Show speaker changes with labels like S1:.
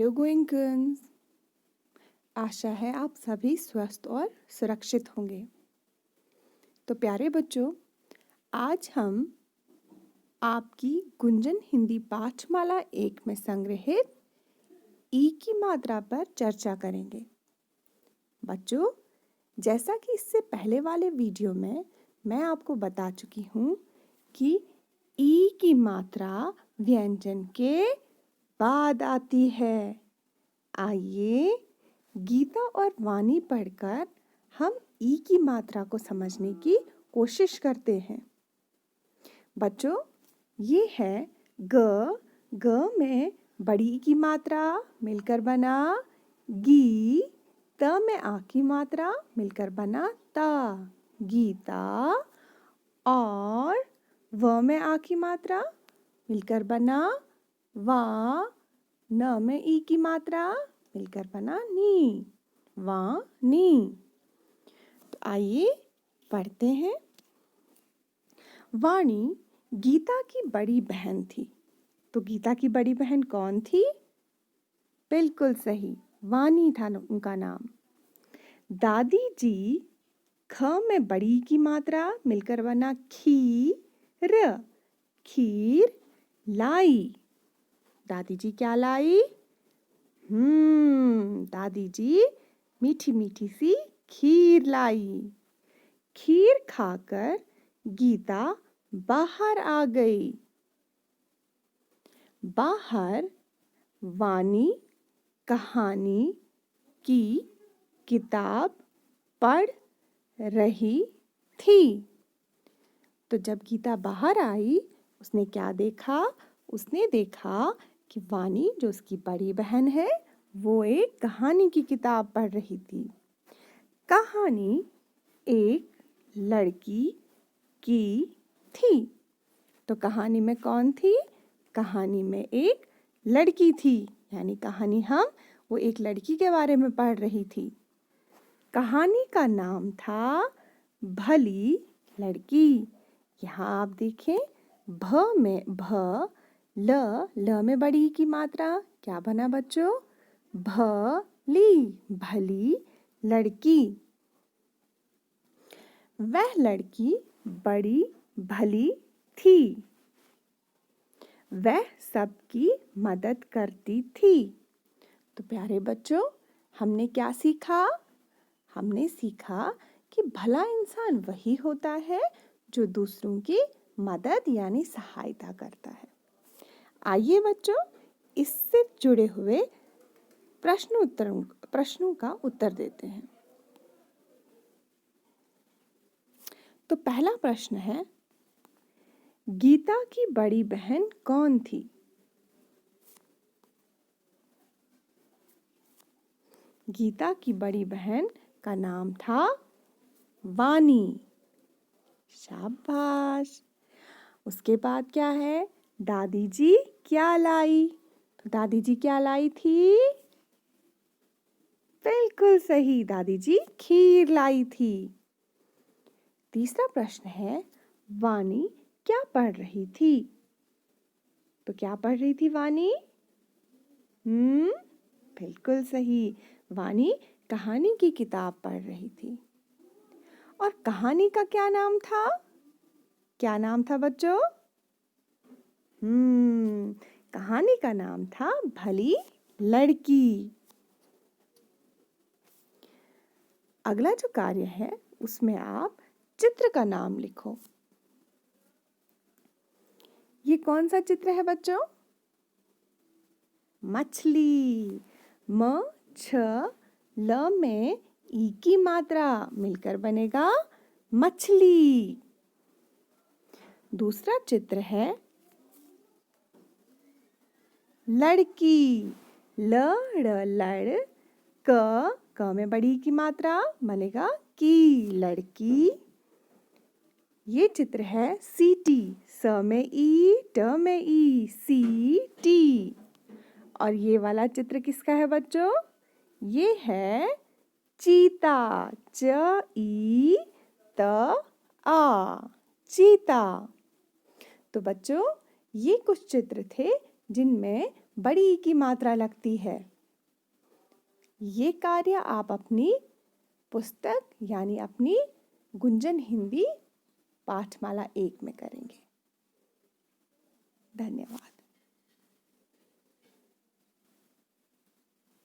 S1: Hello गोइंकन्स। आशा है आप सभी स्वस्थ और सुरक्षित होंगे। तो प्यारे बच्चों, आज हम आपकी गुंजन हिंदी पाठमाला 1 में संग्रहित ई की मात्रा पर चर्चा करेंगे। बच्चों, जैसा कि इससे पहले वाले वीडियो में मैं आपको बता चुकी हूँ कि ई की मात्रा व्यंजन के बाद आती है। आइए गीता और वाणी पढ़कर हम ई की मात्रा को समझने की कोशिश करते हैं। बच्चों, ये है ग। ग में बड़ी ई की मात्रा मिलकर बना गी। त में आ की मात्रा मिलकर बना ता, गीता। और व में आ की मात्रा मिलकर बना वा। न में ई की मात्रा मिलकर बना नी, वानी। तो आइए पढ़ते हैं। वाणी गीता की बड़ी बहन थी। तो गीता की बड़ी बहन कौन थी? बिल्कुल सही, वाणी था उनका नाम। दादी जी, ख में बड़ी की मात्रा मिलकर बना खीर, खीर लाई। दादी जी क्या लाई? दादी जी मीठी मीठी सी खीर लाई। खीर खाकर गीता बाहर आ गई। बाहर वाणी कहानी की किताब पढ़ रही थी। तो जब गीता बाहर आई, उसने क्या देखा? उसने देखा कि वाणी, जो उसकी बड़ी बहन है, वो एक कहानी की किताब पढ़ रही थी। कहानी एक लड़की की थी। तो कहानी में कौन थी? कहानी में एक लड़की थी। यानी कहानी वो एक लड़की के बारे में पढ़ रही थी। कहानी का नाम था भली लड़की। यहाँ आप देखें, भ में भ, ल में बड़ी की मात्रा क्या बना बच्चों? भली, भली लड़की। वह लड़की बड़ी भली थी। वह सबकी मदद करती थी। तो प्यारे बच्चों, हमने क्या सीखा? हमने सीखा कि भला इंसान वही होता है जो दूसरों की मदद यानी सहायता करता है। आइए बच्चों, इससे जुड़े हुए प्रश्नों का उत्तर देते हैं। तो पहला प्रश्न है, गीता की बड़ी बहन कौन थी? गीता की बड़ी बहन का नाम था वाणी। शाबाश। उसके बाद क्या है? दादी जी क्या लाई? तो दादी जी क्या लाई थी? बिल्कुल सही, दादी जी खीर लाई थी। तीसरा प्रश्न है, वाणी क्या पढ़ रही थी? तो क्या पढ़ रही थी वाणी? बिल्कुल सही, वाणी कहानी की किताब पढ़ रही थी। और कहानी का क्या नाम था? क्या नाम था बच्चों? कहानी का नाम था भली लड़की। अगला जो कार्य है, उसमें आप चित्र का नाम लिखो। ये कौन सा चित्र है बच्चों? मछली। म छ ल में ई की मात्रा मिलकर बनेगा मछली। दूसरा चित्र है लड़की। लड़ क में बड़ी की मात्रा बनेगा की, लड़की। ये चित्र है सीटी। स में ई, ट में ई, सीटी। और ये वाला चित्र किसका है बच्चों? ये है चीता। च ई त आ, चीता। तो बच्चों, ये कुछ चित्र थे जिनमें बड़ी ई की मात्रा लगती है। ये कार्य आप अपनी पुस्तक यानी अपनी गुंजन हिंदी पाठमाला 1 में करेंगे। धन्यवाद।